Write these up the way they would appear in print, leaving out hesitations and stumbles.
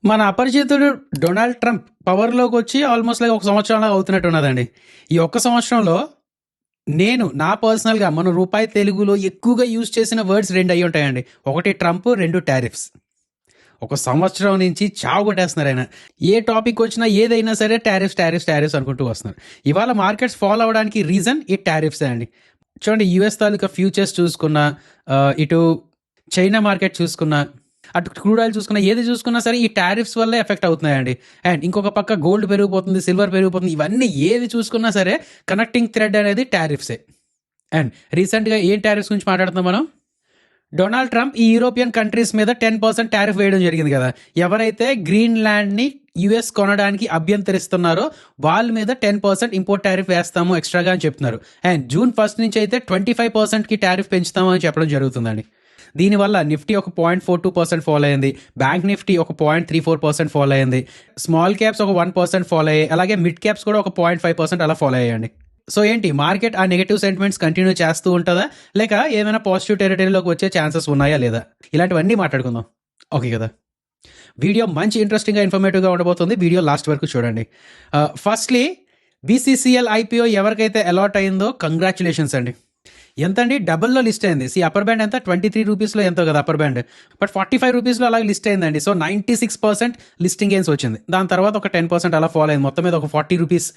మన అపరిచితుడు Donald Trump పవర్లోకి వచ్చి almost like ఒక సంవత్సరంలో అవుతున్నట్టు ఉన్నదండి. ఈ ఒక్క సంవత్సరంలో నేను నా పర్సనల్గా మన రూపాయి తెలుగులో ఎక్కువగా యూజ్ చేసిన వర్డ్స్ రెండు అయ్యి ఉంటాయండి. ఒకటి ట్రంప్, రెండు టారిఫ్స్. ఒక సంవత్సరం నుంచి చావు కొట్టేస్తున్నారు ఆయన. ఏ టాపిక్ వచ్చినా ఏదైనా సరే టారిఫ్స్ టారిఫ్స్ టారిఫ్స్ అనుకుంటూ వస్తున్నారు. ఇవాళ మార్కెట్స్ ఫాలో అవడానికి రీజన్ ఈ టారిఫ్స్ అండి. చూడండి, యుఎస్ తాలూకా ఫ్యూచర్స్ చూసుకున్నా, ఇటు చైనా మార్కెట్ చూసుకున్నా, అటు క్రూడ్ ఆయిల్ చూసుకున్నా, ఏది చూసుకున్నా సరే ఈ టారిఫ్స్ వల్లే ఎఫెక్ట్ అవుతున్నాయండి. అండ్ ఇంకొక పక్క గోల్డ్ పెరిగిపోతుంది, సిల్వర్ పెరిగిపోతుంది. ఇవన్నీ ఏది చూసుకున్నా సరే కనెక్టింగ్ థ్రెడ్ అనేది టారిఫ్సే. అండ్ రీసెంట్గా ఏం టారిఫ్స్ గురించి మాట్లాడుతున్నాం మనం? డొనాల్డ్ ట్రంప్ ఈ యూరోపియన్ కంట్రీస్ మీద 10% టారిఫ్ వేయడం జరిగింది కదా. ఎవరైతే గ్రీన్లాండ్ని యుఎస్ కొనడానికి అభ్యంతరిస్తున్నారో వాళ్ళ మీద 10% ఇంపోర్ట్ టారిఫ్ వేస్తాము ఎక్స్ట్రాగా అని చెప్తున్నారు. అండ్ జూన్ 1 నుంచి అయితే 25%కి టారిఫ్ పెంచుతాము అని చెప్పడం జరుగుతుందండి. దీనివల్ల నిఫ్టీ ఒక 0.42% ఫాల్ అయింది, బ్యాంక్ నిఫ్టీ ఒక 0.34% ఫాల్ అయింది, స్మాల్ క్యాప్స్ ఒక 1% ఫాల్ అయ్యాయి, అలాగే మిడ్ క్యాప్స్ కూడా ఒక 0.5% అలా ఫాలో అయ్యాయండి. సో ఏంటి, మార్కెట్ ఆ నెగటివ్ సెంటిమెంట్స్ కంటిన్యూ చేస్తూ ఉంటుందా, లేక ఏమైనా పాజిటివ్ టెరిటరీలోకి వచ్చే ఛాన్సెస్ ఉన్నాయా లేదా, ఇలాంటివన్నీ మాట్లాడుకుందాం. ఓకే కదా. వీడియో మంచి ఇంట్రెస్టింగ్గా ఇన్ఫర్మేటివ్గా ఉండబోతుంది. వీడియో లాస్ట్ వరకు చూడండి. ఫస్ట్లీ బీసీసీఎల్ ఐపీఓ ఎవరికైతే అలాట్ అయిందో కంగ్రాచులేషన్స్ అండి. ఎంత అండి, డబుల్లో లిస్ట్ అయింది. అప్పర్ బ్యాండ్ ఎంత, 23 రూపీస్లో ఎంతో కదా అప్పర్ బ్యాండ్, బట్ 45 రూపీస్లో అలాగే లిస్ట్ అయిందండి. సో 96% లిస్టింగ్ గెయిన్స్ వచ్చింది. దాని తర్వాత ఒక 10% అలా ఫాలో అయింది. మొత్తం మీద ఒక 40 రూపీస్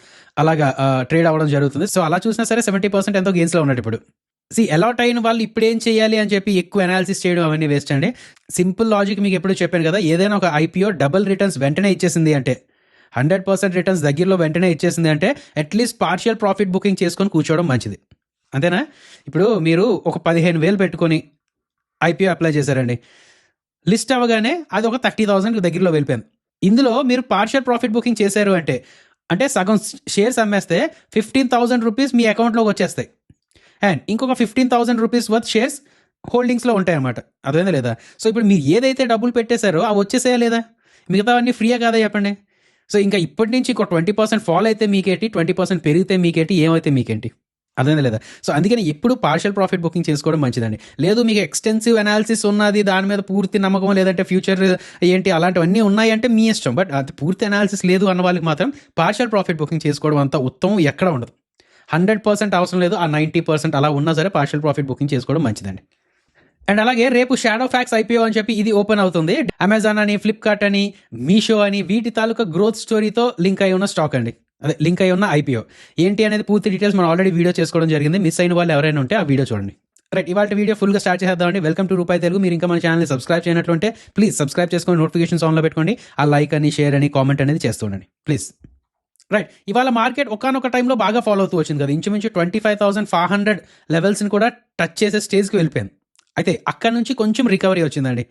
అలాగా ట్రేడ్ అవ్వడం జరుగుతుంది. సో అలా చూసినా సరే 70% ఎంతో గెయిన్స్లో ఉన్నట్టు ఇప్పుడు. అలాట్ అయిన వాళ్ళు ఇప్పుడు ఏం చేయాలి అని చెప్పి ఎక్కువ అనాలిసిస్ చేయడం అవన్నీ వేస్ట్ అండి. సింపుల్ లాజిక్ మీకు ఎప్పుడు చెప్పాను కదా, ఏదైనా ఒక ఐపీఓ డబుల్ రిటర్న్స్ వెంటనే ఇచ్చేసింది అంటే, 100% రిటర్న్స్ దగ్గరలో వెంటనే ఇచ్చేసింది అంటే అట్లీస్ట్ పార్షియల్ ప్రాఫిట్ బుకింగ్ చేసుకొని కూర్చోవడం మంచిది. అంతేనా? ఇప్పుడు మీరు ఒక 15,000 పెట్టుకొని ఐపీఓ అప్లై చేశారండి. లిస్ట్ అవ్వగానే అది ఒక 30,000 దగ్గరలో వెళ్ళిపోయింది. ఇందులో మీరు పార్షియల్ ప్రాఫిట్ బుకింగ్ చేశారు అంటే సగం షేర్స్ అమ్మేస్తే 15,000 రూపీస్ మీ అకౌంట్లోకి వచ్చేస్తాయి. అండ్ ఇంకొక 15,000 రూపీస్ వర్త్ షేర్స్ హోల్డింగ్స్లో ఉంటాయి అన్నమాట. అదేనా లేదా? సో ఇప్పుడు మీరు ఏదైతే డబ్బులు పెట్టేశారో అవి వచ్చేసాయా లేదా? మిగతావన్నీ ఫ్రీయే కాదా చెప్పండి. సో ఇంకా ఇప్పటి నుంచి ఒక 20% ఫాల్ అయితే మీకేంటి, 20% పెరిగితే మీకేంటి, ఏమైతే మీకేంటి, అదేనా లేదా? సో అందుకని ఎప్పుడు పార్షియల్ ప్రాఫిట్ బుకింగ్ చేసుకోవడం మంచిదండి. లేదు మీకు ఎక్స్టెన్సివ్ అనాలిసిస్ ఉన్నది, దాని మీద పూర్తి నమ్మకం, లేదంటే ఫ్యూచర్ ఏంటి అలాంటివన్నీ ఉన్నాయంటే మీ ఇష్టం. బట్ అది పూర్తి అనాలిసిస్ లేదు అన్న వాళ్ళకి మాత్రం పార్షియల్ ప్రాఫిట్ బుకింగ్ చేసుకోవడం అంత ఉత్తమం ఎక్కడ ఉండదు. 100% అవసరం లేదు, ఆ 90% అలా ఉన్నా సరే పార్షియల్ ప్రాఫిట్ బుకింగ్ చేసుకోవడం మంచిదండి. అండ్ అలాగే రేపు షాడో ఫ్యాక్స్ ఐపీఓ అని చెప్పి ఇది ఓపెన్ అవుతుంది. అమెజాన్ అని, ఫ్లిప్కార్ట్ అని, మీషో అని, వీటి తాలూకా గ్రోత్ స్టోరీతో లింక్ అయి ఉన్న స్టాక్ అండి. అదే లింక్ అయి ఉన్న ఐపీఓ ఏంటి అనేది పూర్తి డీటెయిల్స్ మనం ఆల్రెడీ వీడియో చేసుకోవడం జరిగింది. మిస్ అయిన వాళ్ళు ఎవరైనా ఉంటే ఆ వీడియో చూడండి. రైట్, ఇవాళ వీడియో ఫుల్గా స్టార్ట్ చేద్దామండి. వెల్కమ్ టు రూపాయి తెలుగు. మీరు ఇంకా మన ఛానల్ని సబ్స్క్రైబ్ చేయనట్లుంటే ప్లీజ్ సబ్స్క్రైబ్ చేసుకొని నోటిఫికేషన్స్ ఆన్లో పెట్టుకోండి. ఆ లైక్ అని, షేర్ అని, కామెంట్ అనేది చేస్తుండండి ప్లీజ్. రైట్, ఇవాళ మార్కెట్ ఒకనొక టైంలో బాగా ఫాలో అవుతూ వచ్చింది కదా. ఇంచుమించు 25,500 లెవెల్స్ని కూడా టచ్ చేసే స్టేజ్కి వెళ్ళిపోయింది. అయితే అక్కడ నుంచి కొంచెం రికవరీ వచ్చిందండి.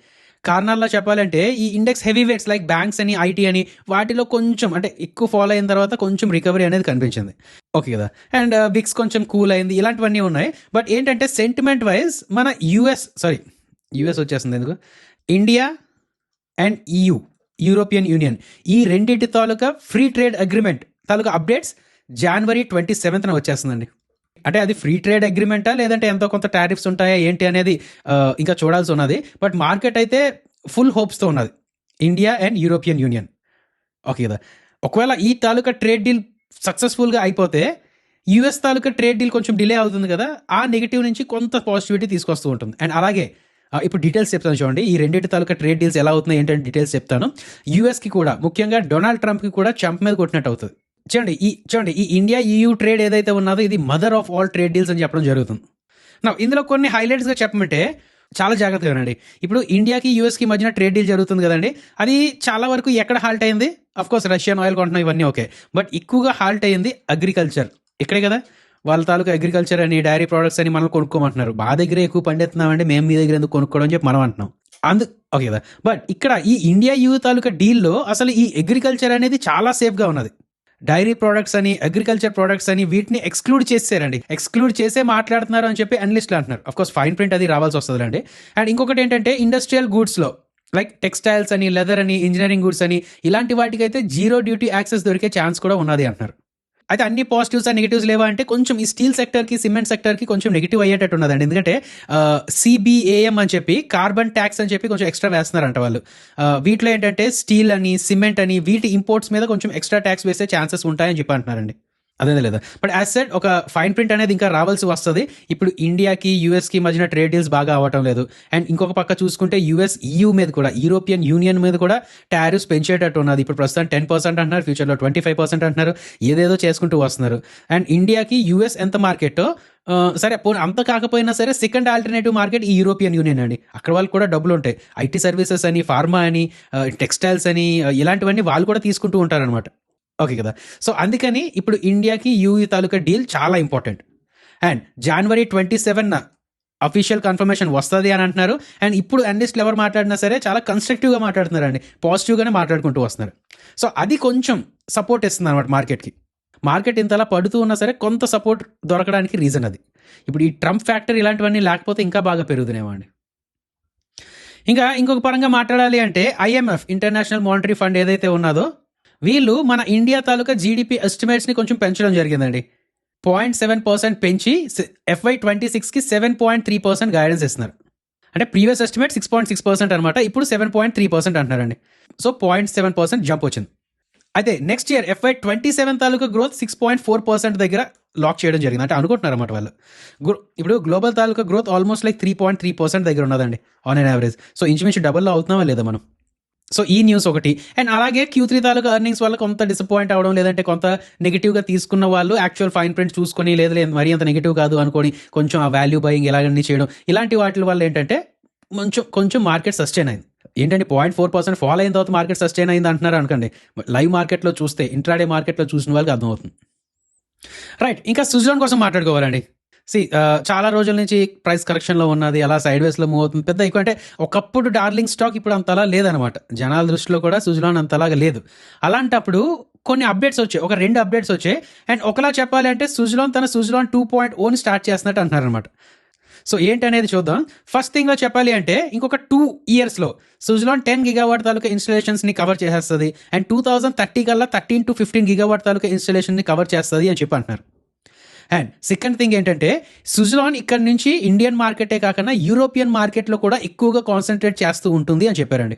కారణాల్లో చెప్పాలంటే ఈ index heavy weights like banks అని, ఐటీ అని, వాటిలో కొంచెం అంటే ఎక్కువ ఫాలో అయిన తర్వాత కొంచెం రికవరీ అనేది కనిపించింది. ఓకే కదా. అండ్ బిక్స్ కొంచెం కూల్ అయింది, ఇలాంటివన్నీ ఉన్నాయి. బట్ ఏంటంటే సెంటిమెంట్ వైజ్ మన యూఎస్ వచ్చేస్తుంది ఎందుకు, ఇండియా అండ్ యూరోపియన్ యూనియన్, ఈ రెండింటి తాలూకా ఫ్రీ ట్రేడ్ అగ్రిమెంట్ తాలూకా అప్డేట్స్ January 27th వచ్చేస్తుందండి. అంటే అది ఫ్రీ ట్రేడ్ అగ్రిమెంటా, లేదంటే ఎంతో కొంత టారిఫ్స్ ఉంటాయా ఏంటి అనేది ఇంకా చూడాల్సి ఉన్నది. బట్ మార్కెట్ అయితే ఫుల్ హోప్స్తో ఉన్నది, India and European union. Okay కదా. ఒకవేళ ఈ తాలూకా ట్రేడ్ డీల్ సక్సెస్ఫుల్గా అయిపోతే యూఎస్ తాలూకా ట్రేడ్ డీల్ కొంచెం డిలే అవుతుంది కదా, ఆ నెగిటివ్ నుంచి కొంత పాజిటివిటీ తీసుకొస్తూ ఉంటుంది. అండ్ అలాగే ఇప్పుడు డీటెయిల్స్ చెప్తాను చూడండి, ఈ రెండింటి తాలూకా ట్రేడ్ డీల్స్ ఎలా అవుతున్నాయి ఏంటంటే డీటెయిల్స్ చెప్తాను. యూఎస్కి కూడా, ముఖ్యంగా డొనాల్డ్ ట్రంప్కి కూడా చంప మీద కొట్టినట్టు అవుతుంది. చూడండి ఈ ఇండియా EU ట్రేడ్ ఏదైతే ఉన్నదో ఇది mother of all trade deals అని చెప్పడం జరుగుతుంది. ఇందులో కొన్ని హైలైట్స్గా చెప్పమంటే చాలా జాగ్రత్తగా వినండి. ఇప్పుడు ఇండియాకి యూఎస్కి మధ్యన ట్రేడ్ డీల్ జరుగుతుంది కదండి, అది చాలా వరకు ఎక్కడ హాల్ట్ అయింది? అఫ్కోర్స్ రష్యన్ ఆయిల్ కొంటున్నాం, ఇవన్నీ ఓకే. బట్ ఎక్కువగా హాల్ట్ అయ్యింది అగ్రికల్చర్. ఇక్కడే కదా, వాళ్ళ తాలూకా అగ్రికల్చర్ అని, డైరీ ప్రోడక్ట్స్ అని మనం కొనుక్కోమంటున్నారు. మా దగ్గర ఎక్కువ పండిస్తున్నామండి, మేము మీ దగ్గర ఎందుకు కొనుక్కోవడం అని చెప్పి మనం అంటున్నాం. ఓకే కదా. బట్ ఇక్కడ ఈ ఇండియా EU తాలూకా డీల్లో అసలు ఈ అగ్రికల్చర్ అనేది చాలా సేఫ్గా ఉన్నది. డైరీ ప్రోడక్ట్స్ అని, అగ్రికల్చర్ ప్రోడక్ట్స్ అని వీటిని ఎక్స్క్లూడ్ చేశారండి. ఎక్స్క్లూడ్ చేసే మాట్లాడుతున్నారు అని చెప్పి అనలిస్టులు అంటున్నారు. అఫ్కోర్స్ ఫైన్ ప్రింట్ అది రావాల్సి వస్తుందండి. అండ్ ఇంకొకటి ఏంటంటే ఇండస్ట్రియల్ గూడ్స్లో లైక్ టెక్స్టైల్స్ అని, లెదర్ అని, ఇంజనీరింగ్ గూడ్స్ అని, ఇలాంటి వాటికైతే జీరో డ్యూటీ యాక్సెస్ దొరికే ఛాన్స్ కూడా ఉన్నది అంటున్నారు. అయితే అన్ని పాజిటివ్స్ అండ్ నెగిటివ్స్ లేవా అంటే కొంచెం ఈ స్టీల్ సెక్టర్కి సిమెంట్ సెక్టర్కి కొంచెం నెగిటివ్ అయ్యేటట్టు ఉన్నదండి. ఎందుకంటే సిబిఏఎం అని చెప్పి కార్బన్ ట్యాక్స్ అని చెప్పి కొంచెం ఎక్స్ట్రా వేస్తున్నారంట వాళ్ళు. వీటిలో ఏంటంటే స్టీల్ అని సిమెంట్ అని వీటి ఇంపోర్ట్స్ మీద కొంచెం ఎక్స్ట్రా ట్యాక్స్ వేసే ఛాన్సెస్ ఉంటాయని చెప్పి అంటున్నారండి. అదే లేదా, బట్ యాజ్ సెడ్ ఒక ఫైన్ ప్రింట్ అనేది ఇంకా రావాల్సి వస్తుంది. ఇప్పుడు ఇండియాకి యూఎస్కి మధ్యన ట్రేడ్ డీల్స్ బాగా అవ్వటం లేదు. అండ్ ఇంకొక పక్క చూసుకుంటే యూఎస్ EU మీద కూడా, యూరోపియన్ యూనియన్ మీద కూడా టారిఫ్స్ పెంచేటట్టు ఉన్నది. ఇప్పుడు ప్రస్తుతం 10% అంటున్నారు, ఫ్యూచర్లో 25% అంటున్నారు, ఏదేదో చేసుకుంటూ వస్తున్నారు. అండ్ ఇండియాకి యూఎస్ ఎంత మార్కెట్ సరే పోనీ అంత కాకపోయినా సరే సెకండ్ ఆల్టర్నేటివ్ మార్కెట్ ఈ యూరోపియన్ యూనియన్ అండి. అక్కడ వాళ్ళు కూడా డబ్బులు ఉంటాయి. IT సర్వీసెస్ అని, ఫార్మా అని, టెక్స్టైల్స్ అని, ఇలాంటివన్నీ వాళ్ళు కూడా తీసుకుంటూ ఉంటారనమాట. ఓకే కదా. సో అందుకని ఇప్పుడు ఇండియాకి యూఈ తాలూకా డీల్ చాలా important. And January 27 official confirmation వస్తుంది అని అంటున్నారు. అండ్ ఇప్పుడు అనలిస్టులు ఎవరు మాట్లాడినా సరే చాలా కన్స్ట్రక్టివ్గా మాట్లాడుతున్నారండి, పాజిటివ్గానే మాట్లాడుకుంటూ వస్తున్నారు. సో అది కొంచెం సపోర్ట్ ఇస్తుంది అనమాట మార్కెట్కి. మార్కెట్ ఇంతలా పడుతూ ఉన్నా సరే కొంత సపోర్ట్ దొరకడానికి రీజన్ అది. ఇప్పుడు ఈ ట్రంప్ ఫ్యాక్టర్ ఇలాంటివన్నీ లేకపోతే ఇంకా బాగా పెరుగుతున్నామో అండి. ఇంకా ఇంకొక పరంగా మాట్లాడాలి అంటే IMF, ఇంటర్నేషనల్ మానిటరీ ఫండ్ ఏదైతే ఉన్నదో, వీళ్ళు మన ఇండియా తాలూకా GDP ఎస్టిమేట్స్ని కొంచెం పెంచడం జరిగిందండి. 0.7% పెంచి FY26కి 7.3% గైడెన్స్ ఇస్తున్నారు. అంటే ప్రీవియస్ ఎస్టిమేట్ 6.6% అనమాట, ఇప్పుడు 7.3% అంటున్నారండి. సో 0.7% జంప్ వచ్చింది. అయితే నెక్స్ట్ ఇయర్ FY27 తాలూకా గ్రోత్ 6.4% దగ్గర లాక్ చేయడం జరిగింది. అంటే అనుకుంటున్నారు అన్నమాట వాళ్ళు. ఇప్పుడు గ్లోబల్ తాలూకా గ్రోత్ ఆల్మోస్ట్ లైక్ 3.3% దగ్గర ఉన్నదండి ఆన్ అన్ యావరేజ్. సో ఇంచుమించు డబుల్లో అవుతున్నావా లేదా మనం. సో ఈ న్యూస్ ఒకటి. అండ్ అలాగే Q3 తాలూకా ఎర్నింగ్స్ వల్ల కొంత డిసప్పాయింట్ అవడం, లేదంటే కొంత నెగిటివ్గా తీసుకున్న వాళ్ళు యాక్చువల్ ఫైన్ ప్రింట్ చూసుకొని లేదు మరీ అంత నెగిటివ్ కాదు అనుకొని కొంచెం ఆ వాల్యూ బయింగ్ ఇలాగన్నీ చేయడం, ఇలాంటి వాటి వల్ల ఏంటంటే కొంచెం మార్కెట్ సస్టైన్ అయింది. ఏంటంటే 0.4% ఫాల్ అయిన తర్వాత మార్కెట్ సస్టైన్ అయింది అంటున్నారు అనుకోండి. లైవ్ మార్కెట్లో చూస్తే, ఇంట్రాడే మార్కెట్లో చూసిన వాళ్ళకి అర్థమవుతుంది. రైట్, ఇంకా సుజలాన్ కోసం మాట్లాడుకోవాలండి. చాలా రోజుల నుంచి ప్రైస్ కరెక్షన్లో ఉన్నది, అలా సైడ్ వేస్లో మూవ్ అవుతుంది. పెద్ద ఎక్కువ అంటే ఒకప్పుడు డార్లింగ్ స్టాక్, ఇప్పుడు అంతలా లేదనమాట. జనాల దృష్టిలో కూడా సుజలాన్ అంతలాగా లేదు. అలాంటప్పుడు కొన్ని అప్డేట్స్ వచ్చాయి, ఒక 2 అప్డేట్స్ వచ్చాయి. అండ్ ఒకలా చెప్పాలి అంటే సుజలాన్ 2.0 స్టార్ట్ చేస్తున్నట్టు అంటున్నారనమాట. సో ఏంటనేది చూద్దాం. ఫస్ట్ థింగ్లో చెప్పాలి అంటే ఇంకొక 2 ఇయర్స్లో సుజలాన్ 10 GW తాలూకా ఇన్స్టలేషన్స్ని కవర్ చేసేస్తుంది. అండ్ 2030 కల్లా 13 to 15 GW తాలూకా ఇన్స్టలేషన్ని కవర్ చేస్తుంది అని చెప్పి అంటున్నారు. అండ్ సెకండ్ థింగ్ ఏంటంటే సుజలాన్ ఇక్కడ నుంచి ఇండియన్ మార్కెటే కాకుండా యూరోపియన్ మార్కెట్లో కూడా ఎక్కువగా కాన్సన్ట్రేట్ చేస్తూ ఉంటుంది అని చెప్పారండి.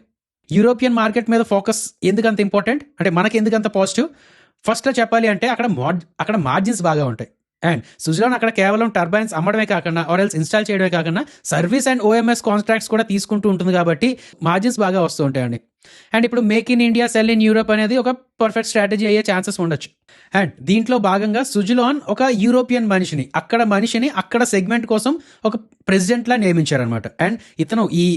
యూరోపియన్ మార్కెట్ మీద ఫోకస్ ఎందుకంత ఇంపార్టెంట్ అంటే మనకి ఎందుకంత పాజిటివ్? ఫస్ట్లో చెప్పాలి అంటే అక్కడ మార్జిన్స్ బాగా ఉంటాయి. అండ్ సుజలాన్ అక్కడ కేవలం టర్బైన్స్ అమ్మడమే కాకుండా ఆర్ఎల్స్ ఇన్స్టాల్ చేయడమే కాకుండా సర్వీస్ అండ్ OMS కాంట్రాక్ట్స్ కూడా తీసుకుంటూ ఉంటుంది కాబట్టి మార్జిన్స్ బాగా వస్తూ ఉంటాయండి. అండ్ ఇప్పుడు make in India cell in Europe అనేది ఒక పర్ఫెక్ట్ స్ట్రాటజీ అయ్యే ఛాన్సెస్ ఉండొచ్చు. అండ్ దీంట్లో భాగంగా సుజలాన్ ఒక యూరోపియన్ మనిషిని అక్కడ సెగ్మెంట్ కోసం ఒక ప్రెసిడెంట్లా నియమించారనమాట. అండ్ ఇతను ఈ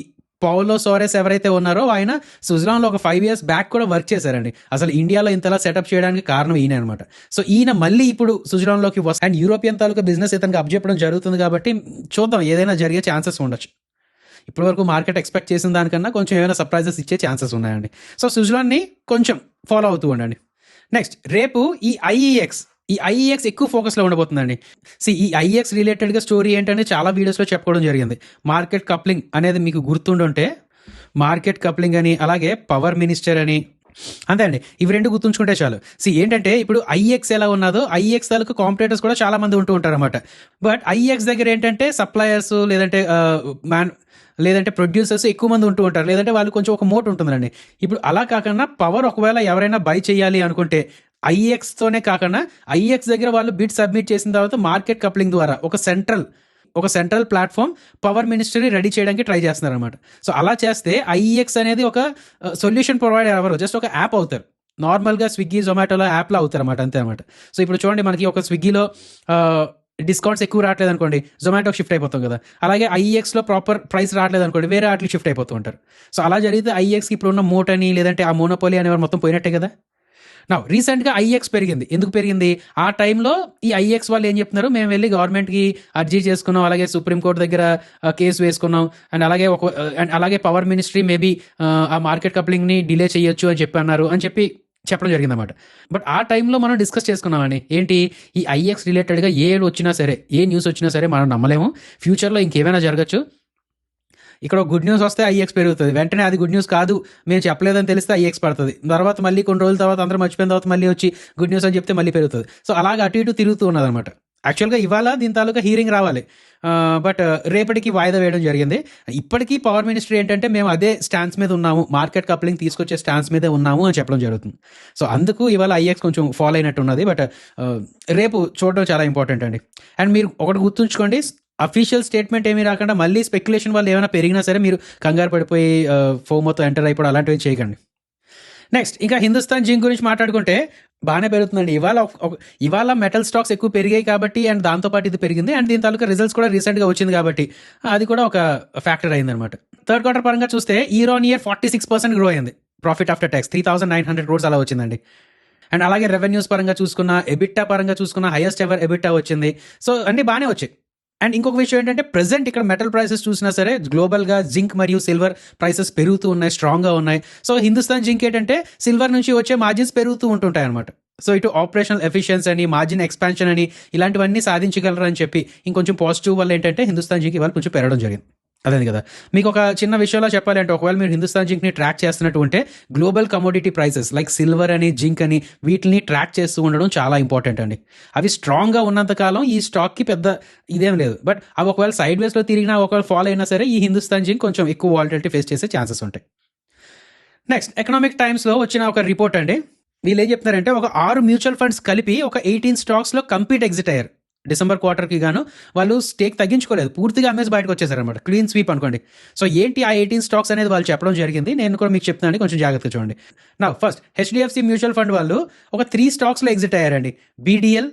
పౌలో సోరెస్ ఎవరైతే ఉన్నారో ఆయన సుజలాన్లో ఒక 5 years బ్యాక్ కూడా వర్క్ చేశారండి. అసలు ఇండియాలో ఇంతలా సెటప్ చేయడానికి కారణం ఈయన అనమాట. సో ఈయన మళ్ళీ ఇప్పుడు సుజలాన్లోకి వస్తే అండ్ యూరోపియన్ తాలూకా బిజినెస్ ఇతనికి అప్పచెప్పడం జరుగుతుంది కాబట్టి చూద్దాం, ఏదైనా జరిగే ఛాన్సెస్ ఉండొచ్చు. ఇప్పటి వరకు మార్కెట్ ఎక్స్పెక్ట్ చేసిన దానికన్నా కొంచెం ఏమైనా సర్ప్రైజెస్ ఇచ్చే ఛాన్సెస్ ఉన్నాయండి. సో సుజలాన్ని కొంచెం ఫాలో అవుతూ ఉండండి. నెక్స్ట్, రేపు ఈ ఐఈఎక్స్ ఎక్కువ ఫోకస్లో ఉండబోతుందండి. ఈ ఐఈఎక్స్ రిలేటెడ్గా స్టోరీ ఏంటంటే చాలా వీడియోస్లో చెప్పుకోవడం జరిగింది. మార్కెట్ కప్లింగ్ అనేది మీకు గుర్తుండుంటే, మార్కెట్ కప్లింగ్ అని, అలాగే పవర్ మినిస్టర్ అని, అంతే అండి, ఇవి 2 గుర్తుంచుకుంటే చాలు. ఏంటంటే ఇప్పుడు ఐఈఎక్స్ ఎలా ఉన్నదో ఐఈఎక్స్ తాలూకు కాంపిటేటర్స్ కూడా చాలా మంది ఉంటూ ఉంటారు అనమాట. బట్ ఐఈఎక్స్ దగ్గర ఏంటంటే సప్లయర్స్ లేదంటే ప్రొడ్యూసర్స్ ఎక్కువ మంది ఉంటూ ఉంటారు, లేదంటే వాళ్ళు కొంచెం ఒక మోట్ ఉంటుందండి. ఇప్పుడు అలా కాకుండా పవర్ ఒకవేళ ఎవరైనా బై చేయాలి అనుకుంటే ఐఈఎక్స్తోనే కాకుండా ఐఈఎక్స్ దగ్గర వాళ్ళు బిడ్ సబ్మిట్ చేసిన తర్వాత మార్కెట్ కప్లింగ్ ద్వారా ఒక central platform power ministry ready చేయడానికి ట్రై చేస్తున్నారు అనమాట. సో అలా చేస్తే ఐఈఎక్స్ అనేది ఒక సొల్యూషన్ ప్రొవైడర్ ఎవరు, జస్ట్ ఒక యాప్ అవుతారు. నార్మల్గా స్విగ్గీ జొమాటోలో యాప్లో అవుతారు అనమాట, అంతే అనమాట. సో ఇప్పుడు చూడండి, మనకి ఒక స్విగ్గీలో డిస్కౌంట్స్ ఎక్కువ రావట్లేదు అనుకోండి, జొమాటోకి షిఫ్ట్ అయిపోతాం కదా. అలాగే ఐఈఎక్స్లో ప్రాపర్ ప్రైస్ రావట్లేదు అనుకోండి, వేరే వాటికి షిఫ్ట్ అయిపోతూ ఉంటారు. సో అలా జరిగితే ఐఈఎక్స్కి ఇప్పుడు ఉన్న మోట్ అని, లేదంటే ఆ మోనోపోలీ అనేవారు మొత్తం పోయినట్టే కదా. నా రీసెంట్గా ఐఈఎక్స్ పెరిగింది. ఎందుకు పెరిగింది? ఆ టైంలో ఈ ఐఈఎక్స్ వాళ్ళు ఏం చెప్తున్నారు, మేము వెళ్ళి గవర్నమెంట్కి అర్జీ చేసుకున్నాం, అలాగే సుప్రీంకోర్టు దగ్గర కేసు వేసుకున్నాం, అండ్ అలాగే పవర్ మినిస్ట్రీ మేబీ ఆ మార్కెట్ కప్లింగ్ని డిలే చేయొచ్చు అని చెప్పడం జరిగిందన్నమాట. బట్ ఆ టైంలో మనం డిస్కస్ చేసుకున్నామని ఏంటి, ఈ ఐఈఎక్స్ రిలేటెడ్గా ఏ న్యూస్ వచ్చినా సరే మనం నమ్మలేము, ఫ్యూచర్లో ఇంకేమైనా జరగచ్చు. ఇక్కడ ఒక గుడ్ న్యూస్ వస్తే ఐఎక్స్ పెరుగుతుంది, వెంటనే అది గుడ్ న్యూస్ కాదు మేము చెప్పలేదని తెలిస్తే ఐఎక్స్ పడుతుంది, తర్వాత మళ్ళీ కొన్ని రోజుల తర్వాత అందరూ మర్చిపోయిన తర్వాత మళ్ళీ వచ్చి గుడ్ న్యూస్ అని చెప్తే మళ్ళీ పెరుగుతుంది. సో అలాగా అటు ఇటు తిరుగుతూ ఉన్నది అనమాట. యాక్చువల్గా ఇవాళ దీని తాలూకా హీరింగ్ రావాలి, బట్ రేపటికి వాయిదా వేయడం జరిగింది. ఇప్పటికీ పవర్ మినిస్ట్రీ ఏంటంటే మేము అదే స్టాన్స్ మీద ఉన్నాము, మార్కెట్ కప్లింగ్ తీసుకొచ్చే స్టాన్స్ మీదే ఉన్నాము అని చెప్పడం జరుగుతుంది. సో అందుకు ఇవాళ ఐఎక్స్ కొంచెం ఫాలో అయినట్టు ఉన్నది, బట్ రేపు చూడడం చాలా ఇంపార్టెంట్ అండి. అండ్ మీరు ఒకటి గుర్తుంచుకోండి, అఫీషియల్ స్టేట్మెంట్ ఏమీ రాకుండా మళ్ళీ స్పెక్యులేషన్ వల్ల ఏమైనా పెరిగినా సరే మీరు కంగారు పడిపోయి ఫోమోతో ఎంటర్ అయిపోవడం అలాంటివి చేయకండి. నెక్స్ట్ ఇంకా హిందుస్థాన్ జింక్ గురించి మాట్లాడుకుంటే బాగానే పెరుగుతుందండి. ఇవాళ మెటల్ స్టాక్స్ ఎక్కువ పెరిగాయి కాబట్టి, అండ్ దాంతోపాటు ఇది పెరిగింది, అండ్ దీని తాలూకా రిజల్ట్స్ కూడా రీసెంట్గా వచ్చింది కాబట్టి అది కూడా ఒక ఫ్యాక్టర్ అయిందనమాట. థర్డ్ క్వార్టర్ పరంగా చూస్తే ఇయర్ ఆన్ ఇయర్ 46% గ్రో అయింది. ప్రాఫిట్ ఆఫ్టర్ ట్యాక్స్ 3,900 crores అలా వచ్చిందండి. అండ్ అలాగే రెవెన్యూస్ పరంగా చూసుకున్న, ఎబిట్టా పరంగా చూసుకున్న హైయెస్ట్ ఎవర్ ఎబిట్టా వచ్చింది. సో అన్నీ బాగానే వచ్చాయి. అండ్ ఇంకొక విషయం ఏంటంటే ప్రెసెంట్ ఇక్కడ మెటల్ ప్రైసెస్ చూసినా సరే గ్లోబల్గా జింక్ మరియు సిల్వర్ ప్రైసెస్ పెరుగుతూ ఉన్నాయి, స్ట్రాంగ్గా ఉన్నాయి. సో హిందుస్థాన్ జింక్ ఏంటంటే సిల్వర్ నుంచి వచ్చే మార్జిన్స్ పెరుగుతూ ఉంటుంటాయి అనమాట. సో ఇటు ఆపరేషనల్ ఎఫిషియన్సీ అని, మార్జిన్ ఎక్స్పాన్షన్ అని, ఇలాంటివన్నీ సాధించగలరు అని చెప్పి ఇంకొంచెం పాజిటివ్ వల్ల ఏంటంటే హిందుస్థాన్ జింక్ ఇవాళ కొంచెం పెరగడం జరిగింది. అదే కదా, మీకు ఒక చిన్న విషయంలో చెప్పాలి అంటే, ఒకవేళ మీరు హిందుస్థాన్ జింక్ని ట్రాక్ చేస్తున్నట్టు ఉంటే global commodity prices like silver అని, జింక్ అని వీటిని ట్రాక్ చేస్తూ ఉండడం చాలా ఇంపార్టెంట్ అండి. అవి స్ట్రాంగ్గా ఉన్నంతకాలం ఈ స్టాక్కి పెద్ద ఇదేం లేదు, బట్ అవి ఒకవేళ సైడ్ వేస్లో తిరిగినా, ఒకవేళ ఫాలో అయినా సరే ఈ హిందుస్థాన్ జింక్ కొంచెం ఎక్కువ వాలటిలిటీ ఫేస్ చేసే ఛాన్సెస్ ఉంటాయి. నెక్స్ట్ ఎకనామిక్ టైమ్స్లో వచ్చిన ఒక రిపోర్ట్ అండి. వీళ్ళు ఏం చెప్తున్నారంటే ఒక 6 మ్యూచువల్ ఫండ్స్ కలిపి ఒక 18 స్టాక్స్లో కంప్లీట్ ఎగ్జిట్ అయ్యారు. డిసెంబర్ క్వార్టర్కి గాను వాళ్ళు స్టేక్ తగ్గించుకోలేదు, పూర్తిగా అమ్మేసి బయటకు వచ్చేసారనమాట. క్లీన్ స్వీప్ అనుకోండి. సో ఏంటి ఆ 18 స్టాక్స్ అనేది వాళ్ళు చెప్పడం జరిగింది, నేను కూడా మీకు చెప్తాను, కొంచెం జాగ్రత్తగా చూడండి. నా ఫస్ట్ హెచ్డిఎఫ్సి మ్యూచువల్ ఫండ్ వాళ్ళు ఒక 3 స్టాక్స్లో ఎగ్జిట్ అయ్యారండి. BDL,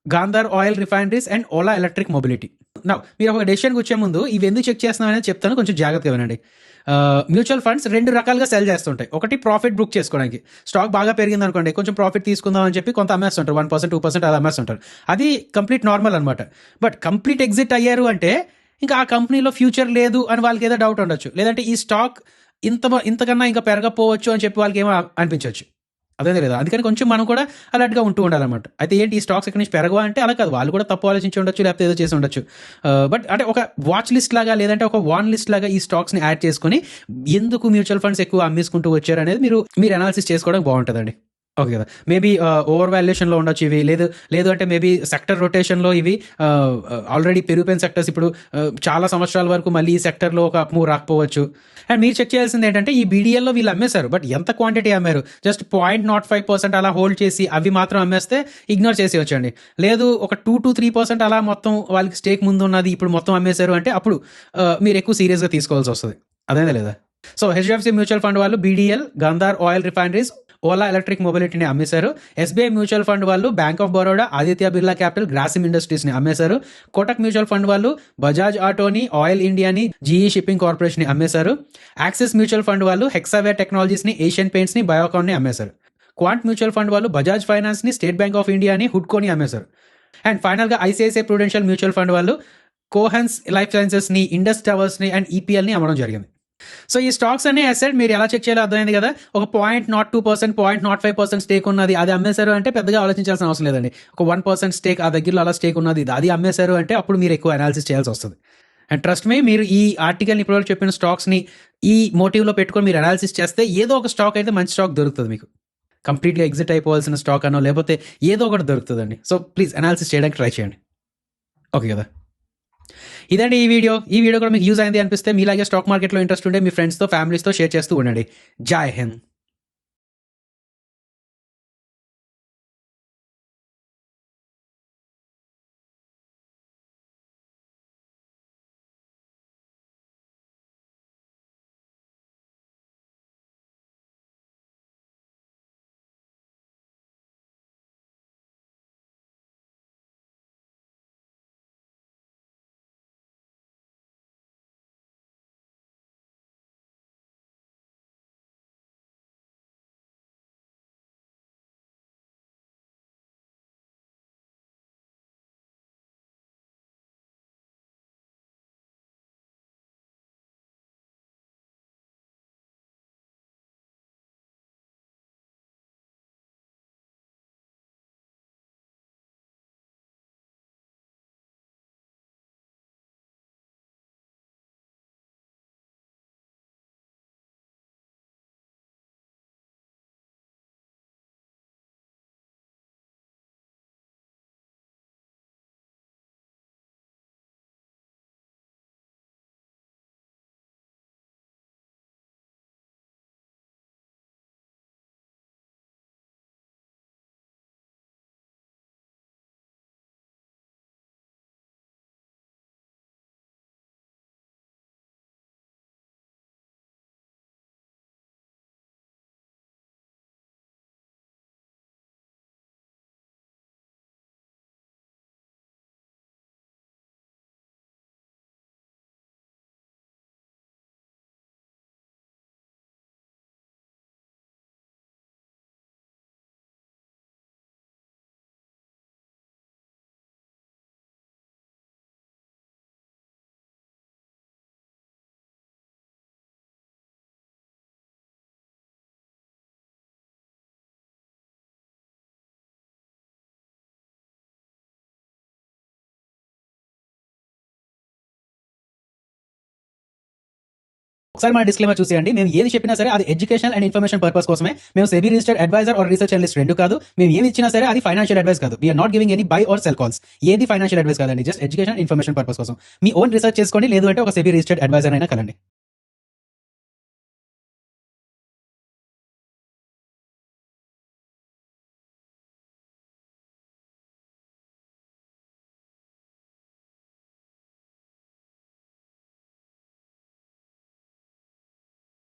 Gandhar oil refineries and Ola electric mobility. నా మీరు ఒక డెసిషన్కి వచ్చే ముందు ఇవి ఎందుకు చెక్ చేస్తున్నాం అనేది చెప్తాను, కొంచెం జాగ్రత్తగా వినండి. మ్యూచువల్ ఫండ్స్ 2 రకాలుగా సెల్ చేస్తుంటాయి. ఒకటి ప్రాఫిట్ బుక్ చేసుకోవడానికి, స్టాక్ బాగా పెరిగింది అనుకోండి, కొంచెం ప్రాఫిట్ తీసుకుందాం అని చెప్పి కొంత అమ్మేస్తుంటారు, 1%, 2% అది అమ్మేస్తుంటారు. అది కంప్లీట్ నార్మల్ అనమాట. బట్ కంప్లీట్ ఎగ్జిట్ అయ్యారు అంటే ఇంకా ఆ కంపెనీలో ఫ్యూచర్ లేదు అని వాళ్ళకి ఏదో డౌట్ ఉండొచ్చు, లేదంటే ఈ స్టాక్ ఇంతకన్నా ఇంకా పెరగపోవచ్చు అని చెప్పి వాళ్ళకి ఏమో అనిపించవచ్చు. అదే లేదా, అందుకని కొంచెం మనం కూడా అలర్ట్గా ఉంటూ ఉండాలన్నమాట. అయితే ఏంటి ఈ స్టాక్స్ ఎక్కడి నుంచి పెరగవా అంటే అలా కాదు, వాళ్ళు కూడా తప్పు ఆలోచించి ఉండొచ్చు, లేకపోతే ఏదో చేసి ఉండొచ్చు. బట్ అంటే ఒక వాచ్ లిస్ట్ లాగా, లేదంటే ఒక వాన్ లిస్ట్ లాగా ఈ స్టాక్స్ని యాడ్ చేసుకొని ఎందుకు మ్యూచువల్ ఫండ్స్ ఎక్కువ అమ్మేసుకుంటూ వచ్చారు అనేది మీరు అనాలిసిస్ చేసుకోవడం బాగుంటుందండి. ఓకే కదా, మేబీ ఓవర్ వాల్యుయేషన్లో ఉండొచ్చు ఇవి, లేదు అంటే మేబీ సెక్టర్ రొటేషన్లో ఇవి ఆల్రెడీ పెరిగిపోయిన సెక్టర్స్ ఇప్పుడు చాలా సంవత్సరాల వరకు మళ్ళీ ఈ సెక్టర్లో ఒక మూవ్ రాకపోవచ్చు. అండ్ మీరు చెక్ చేయాల్సింది ఏంటంటే ఈ బీడీఎల్లో వీళ్ళు అమ్మేశారు, బట్ ఎంత క్వాంటిటీ అమ్మారు, జస్ట్ 0.05% అలా హోల్డ్ చేసి అవి మాత్రం అమ్మేస్తే ఇగ్నోర్ చేసి వచ్చండి. లేదు ఒక 2-3% అలా మొత్తం వాళ్ళకి స్టేక్ ముందు ఉన్నది ఇప్పుడు మొత్తం అమ్మేశారు అంటే అప్పుడు మీరు ఎక్కువ సీరియస్గా తీసుకోవాల్సి వస్తుంది. అదే లేదా. సో హెచ్డిఎఫ్సి మ్యూచువల్ ఫండ్ వాళ్ళు BDL, Gandhar oil refineries, Ola electric మొబిలిటీని అమ్మేశారు. ఎస్బీఐ మ్యూచువల్ ఫండ్ వాళ్ళు bank of Baroda, Aditya Birla capital, Grasim ఇండస్ట్రీస్ని అమ్మేశారు. కోటక్ మ్యూచువల్ ఫండ్ వాళ్ళు బజాజ్ ఆటోని, ఆయిల్ ఇండియాని, జీఈ షిప్పింగ్ కార్పొరేషన్ని అమ్మేశారు. యాక్సిస్ మ్యూచువల్ ఫండ్ వాళ్ళు హెక్సావేర్ టెక్నాలజీస్ని, ఏషియన్ పెయింట్స్ని, బయోకాన్ని అమ్మేశారు. క్వాంట్ మ్యూచువల్ ఫండ్ వాళ్ళు బజాజ్ ఫైనాన్స్ని, స్టేట్ బ్యాంక్ ఆఫ్ ఇండియాని, హుడ్కోని అమ్మేశారు. అండ్ ఫైనల్గా ఐసిఐసిఐ ప్రుడెన్షియల్ మ్యూచువల్ ఫండ్ వాళ్ళు కోహన్స్ లైఫ్ సైన్సెస్ని, ఇండస్ టవర్స్ని అండ్ ఈపీఎల్ని అమ్మడం జరిగింది. సో ఈ స్టాక్స్ అనే అసెట్ మీరు ఎలా చెక్ చేయాలో అర్థమైంది కదా. ఒక 0.02%, 0.05% స్టేక్ ఉన్నది అది అమ్మేశారు అంటే పెద్దగా ఆలోచించాల్సిన అవసరం లేదండి. ఒక 1% స్టేక్ ఆ దగ్గరలో అలా స్టేక్ ఉన్నది అది అమ్మేశారు అంటే అప్పుడు మీరు ఎక్కువ అనాలిసిస్ చేయాల్సి వస్తుంది. అండ్ ట్రస్ట్ మీ, మీరు ఈ ఆర్టికల్ని ఇప్పటివరకు చెప్పిన స్టాక్స్ని ఈ మోటివ్లో పెట్టుకొని మీరు అనాలిసిస్ చేస్తే ఏదో ఒక స్టాక్ అయితే మంచి స్టాక్ దొరుకుతుంది మీకు. కంప్లీట్గా ఎగ్జిట్ అయిపోవాల్సిన స్టాక్ అనో లేకపోతే ఏదో ఒకటి దొరుకుతుందండి. సో ప్లీజ్ అనాలిసిస్ చేయడానికి ట్రై చేయండి. ఓకే కదా, ఇదండి ఈ వీడియో కూడా మీకు యూజ్ అయింది అనిపిస్తే మీలాగే స్టాక్ మార్కెట్లో ఇంట్రెస్ట్ ఉంటే మీ ఫ్రెండ్స్తో, ఫ్యామిలీస్తో షేర్ చేస్తూ ఉండండి. జై హింద్. ఒకసారి మన డిస్క్లైమర్ చూసేయండి. మేము ఏది చెప్పినా సరే అది ఎడ్యుకేషన్ అండ్ ఇన్ఫర్మేషన్ పర్పస్ కోసమే. మేము SEBI registered adviser or research analyst రెండు కాదు. మేము ఏమి ఇచ్చినా సరే అది ఫైనాన్షియల్ అడ్వైస్ కాదు. We're not giving any buy or sell calls. ఏది ఫైనాన్షియల్ అడ్వైస్ కాదండి, జస్ట్ ఎడ్యుకేషన్ ఇన్ఫర్మేషన్ పర్పస్ కోసం. మీ ఓన్ రీసెర్చ్ చేసుకోండి, లేదు అంటే ఒక సెబీ రిజిస్టర్డ్ అడ్వైజర్ అయినా కలండి.